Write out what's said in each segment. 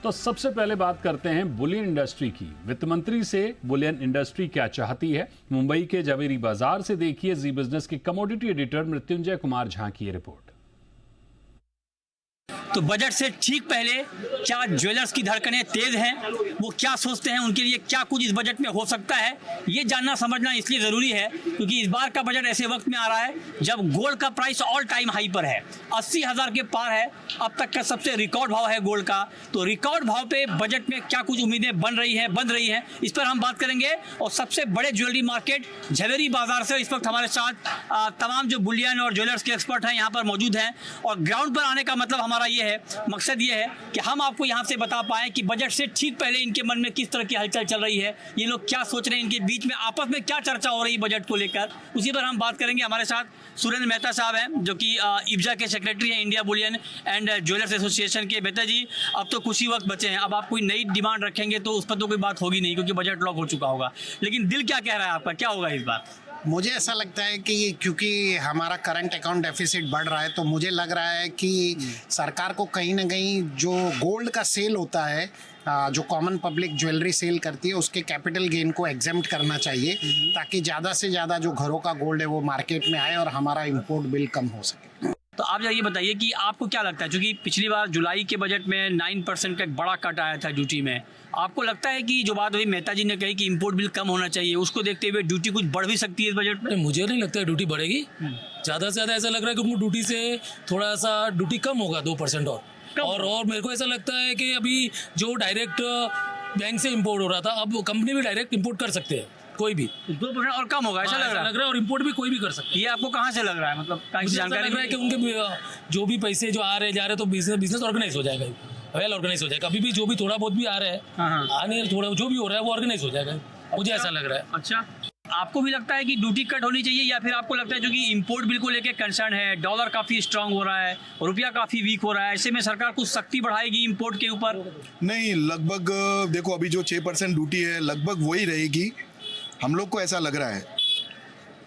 तो सबसे पहले बात करते हैं बुलियन इंडस्ट्री की। वित्त मंत्री से बुलियन इंडस्ट्री क्या चाहती है, मुंबई के जवेरी बाजार से देखिए जी बिजनेस के कमोडिटी एडिटर मृत्युंजय कुमार झा की ये रिपोर्ट। तो बजट से ठीक पहले क्या ज्वेलर्स की धड़कनें तेज हैं, वो क्या सोचते हैं, उनके लिए क्या कुछ इस बजट में हो सकता है, ये जानना समझना इसलिए ज़रूरी है क्योंकि इस बार का बजट ऐसे वक्त में आ रहा है जब गोल्ड का प्राइस ऑल टाइम हाई पर है, 80,000 के पार है। अब तक का सबसे रिकॉर्ड भाव है गोल्ड का। तो रिकॉर्ड भाव पे बजट में क्या कुछ उम्मीदें बन रही हैं, इस पर हम बात करेंगे। और सबसे बड़े ज्वेलरी मार्केट जवेरी बाजार से इस वक्त हमारे साथ तमाम जो बुलियन और ज्वेलर्स के एक्सपर्ट हैं यहाँ पर मौजूद हैं। और ग्राउंड पर आने का मतलब हमारा ये है, मकसद ये है कि हम आपको यहाँ से बता पाएं कि बजट से ठीक पहले इनके मन में किस तरह की हलचल चल रही है, ये लोग क्या सोच रहे हैं, इनके बीच में आपस में क्या चर्चा हो रही है बजट को लेकर, उसी पर हम बात करेंगे। हमारे साथ सुरेंद्र मेहता साहब हैं जो कि इब्जा के सेक्रेटरी हैं, India Boolean and jewellers association के। मेहता जी, अब तो कुछ ही वक्त बचे हैं, अब आप कोई नई डिमांड रखेंगे तो उस पर तो कोई बात होगी नहीं क्योंकि बजट लॉक हो चुका होगा, लेकिन दिल क्या कह रहा है आपका, क्या होगा इस बार? मुझे ऐसा लगता है कि क्योंकि हमारा करंट अकाउंट डेफिसिट बढ़ रहा है तो मुझे लग रहा है कि सरकार को कहीं ना कहीं जो गोल्ड का सेल होता है, जो कॉमन पब्लिक ज्वेलरी सेल करती है, उसके कैपिटल गेन को एग्जेम्प्ट करना चाहिए ताकि ज़्यादा से ज़्यादा जो घरों का गोल्ड है वो मार्केट में आए और हमारा इंपोर्ट बिल कम हो सके। तो आप ये बताइए कि आपको क्या लगता है, क्योंकि पिछली बार जुलाई के बजट में 9% का एक बड़ा कट आया था ड्यूटी में, आपको लगता है कि जो बात अभी मेहता जी ने कही कि इंपोर्ट बिल कम होना चाहिए, उसको देखते हुए ड्यूटी कुछ बढ़ भी सकती है इस बजट में? मुझे नहीं लगता है ड्यूटी बढ़ेगी। ज़्यादा से ज़्यादा ऐसा लग रहा है कि उनको ड्यूटी से थोड़ा सा ड्यूटी कम होगा, 2% और मेरे को ऐसा लगता है कि अभी जो डायरेक्ट बैंक से इम्पोर्ट हो रहा था, अब कंपनी भी डायरेक्ट इम्पोर्ट कर सकते हैं, कोई भी 2% और कम होगा, ऐसा लग रहा है। और इंपोर्ट भी कोई भी कर सकता है। ये आपको कहाँ से लग रहा है, मतलब जानकारी लग रहा है कि उनके जो भी पैसे जो आ रहे जा रहे तो बिजनेस ऑर्गेनाइज हो जाएगा, वेल ऑर्गेनाइज हो जाएगा। अभी भी जो भी थोड़ा बहुत भी आ रहा है, आने थोड़ा जो भी हो रहा है वो ऑर्गेनाइज हो जाएगा, मुझे ऐसा लग रहा है। अच्छा, आपको भी लगता है कि ड्यूटी कट होनी चाहिए, या फिर आपको लगता है जो कि इंपोर्ट बिल को लेकर कंसर्न है, डॉलर काफ़ी स्ट्रांग हो रहा है, रुपया काफ़ी वीक हो रहा है, ऐसे में सरकार कुछ सख्ती बढ़ाएगी इंपोर्ट के ऊपर? नहीं, लगभग देखो अभी जो 6% ड्यूटी है लगभग वही रहेगी, हम लोग को ऐसा लग रहा है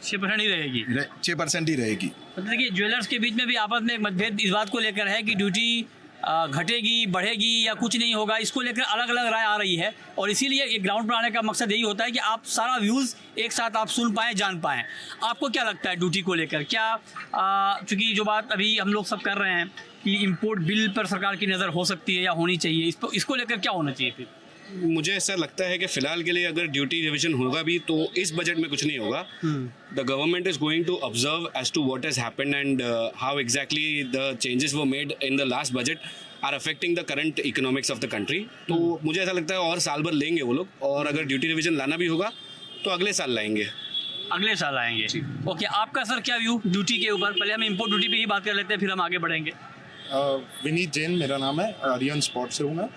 6% ही रहेगी, 6% ही रहेगी। मतलब देखिए ज्वेलर्स के बीच में भी आपस में एक मतभेद इस बात को लेकर है कि ड्यूटी घटेगी, बढ़ेगी या कुछ नहीं होगा, इसको लेकर अलग अलग राय आ रही है। और इसीलिए एक ग्राउंड पर आने का मकसद यही होता है कि आप सारा व्यूज़ एक साथ आप सुन पाएँ, जान पाएँ। आपको क्या लगता है ड्यूटी को लेकर, क्या चूँकि जो बात अभी हम लोग सब कर रहे हैं कि इंपोर्ट बिल पर सरकार की नज़र हो सकती है या होनी चाहिए, इसको लेकर क्या होना चाहिए फिर? मुझे ऐसा लगता है कि फिलहाल के लिए अगर ड्यूटी रिविजन होगा भी तो इस बजट में कुछ नहीं होगा। The government is going to observe as to what has happened and how exactly the changes वो made in the last budget are affecting the current economics of the country. तो मुझे ऐसा लगता है और साल भर लेंगे वो लोग, और अगर ड्यूटी रिविजन लाना भी होगा तो अगले साल लाएंगे। अगले साल आएंगे। ओके, आपका सर क्या व्यू ड्यूटी के ऊपर? पहले हम इंपोर्ट ड्यूटी पे ही बात कर लेते हैं, फिर हम आगे बढ़ेंगे। विनीत जैन मेरा नाम है, आर्यन स्पॉट से हूँ मैं।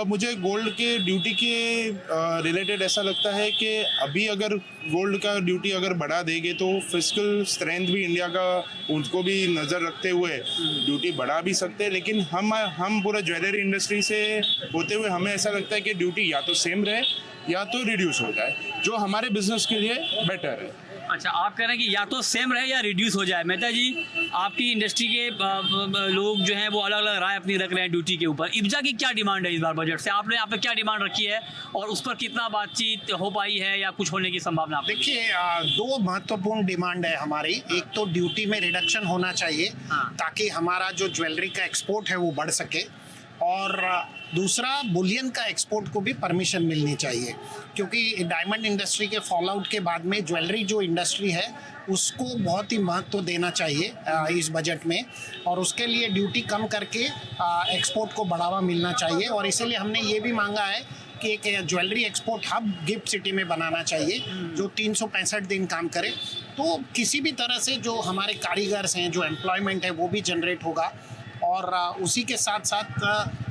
मुझे गोल्ड के ड्यूटी के रिलेटेड ऐसा लगता है कि अभी अगर गोल्ड का ड्यूटी अगर बढ़ा देंगे तो फिस्कल स्ट्रेंथ भी इंडिया का, उसको भी नज़र रखते हुए ड्यूटी बढ़ा भी सकते हैं। लेकिन हम पूरा ज्वेलरी इंडस्ट्री से होते हुए हमें ऐसा लगता है कि ड्यूटी या तो सेम रहे या तो रिड्यूस हो जाए, जो हमारे बिजनेस के लिए बेटर है। अच्छा, आप कह रहे हैं कि या तो सेम रहे या रिड्यूस हो जाए। मेहता जी, आपकी इंडस्ट्री के लोग जो हैं वो अलग अलग राय अपनी रख रहे हैं ड्यूटी के ऊपर। इब्जा की क्या डिमांड है इस बार बजट से? आपने यहाँ पे क्या डिमांड रखी है और उस पर कितना बातचीत हो पाई है या कुछ होने की संभावना? देखिए, दो महत्वपूर्ण डिमांड है हमारी। एक तो ड्यूटी में रिडक्शन होना चाहिए ताकि हमारा जो ज्वेलरी का एक्सपोर्ट है वो बढ़ सके, और दूसरा बुलियन का एक्सपोर्ट को भी परमिशन मिलनी चाहिए, क्योंकि डायमंड इंडस्ट्री के फॉल आउट के बाद में ज्वेलरी जो इंडस्ट्री है उसको बहुत ही महत्व देना चाहिए इस बजट में, और उसके लिए ड्यूटी कम करके एक्सपोर्ट को बढ़ावा मिलना चाहिए। और इसीलिए हमने ये भी मांगा है कि एक jewellery export hub gift city में बनाना चाहिए जो 365 दिन काम करे, तो किसी भी तरह से जो हमारे कारीगर्स हैं, जो एम्प्लॉयमेंट है वो भी जनरेट होगा। और उसी के साथ साथ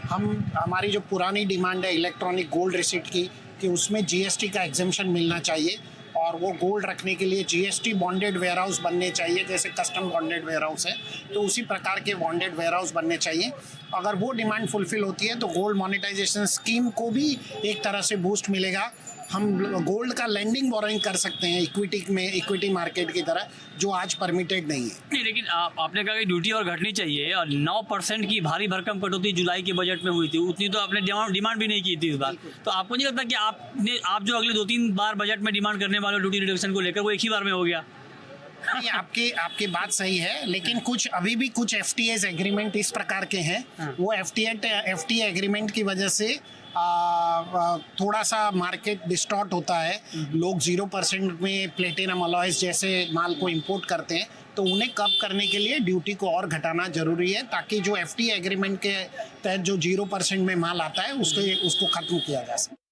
हमारी जो पुरानी डिमांड है इलेक्ट्रॉनिक गोल्ड रिसीट की, कि उसमें जीएसटी का एग्जेम्पशन मिलना चाहिए, और वो गोल्ड रखने के लिए जीएसटी बॉन्डेड वेयर हाउस बनने चाहिए, जैसे कस्टम बॉन्डेड वेयर हाउस है तो उसी प्रकार के बॉन्डेड वेयर हाउस बनने चाहिए। अगर वो डिमांड फुलफिल होती है तो गोल्ड मोनेटाइजेशन स्कीम को भी एक तरह से बूस्ट मिलेगा। हम गोल्ड का लैंडिंग बोरोइंग कर सकते हैं इक्विटी मार्केट की तरह, जो आज परमिटेड नहीं है। नहीं, लेकिन आपने कहा कि ड्यूटी और घटनी चाहिए, और 9% की भारी भरकम कटौती जुलाई के बजट में हुई थी, उतनी तो आपने डिमांड भी नहीं की थी इस बार। तो आपको नहीं लगता कि आप जो अगले 2-3 बार बजट में डिमांड करने वाले ड्यूटी रिडक्शन को लेकर वो एक ही बार में हो गया? नहीं, आपकी बात सही है, लेकिन अभी भी कुछ FTA एग्रीमेंट इस प्रकार के हैं, वो FTA एग्रीमेंट की वजह से थोड़ा सा मार्केट डिस्टॉर्ट होता है। लोग 0% में प्लेटिनम अलॉयज जैसे माल को इंपोर्ट करते हैं, तो उन्हें कम करने के लिए ड्यूटी को और घटाना जरूरी है, ताकि जो FTA एग्रीमेंट के तहत जो 0% में माल आता है उसको खत्म किया जा सके।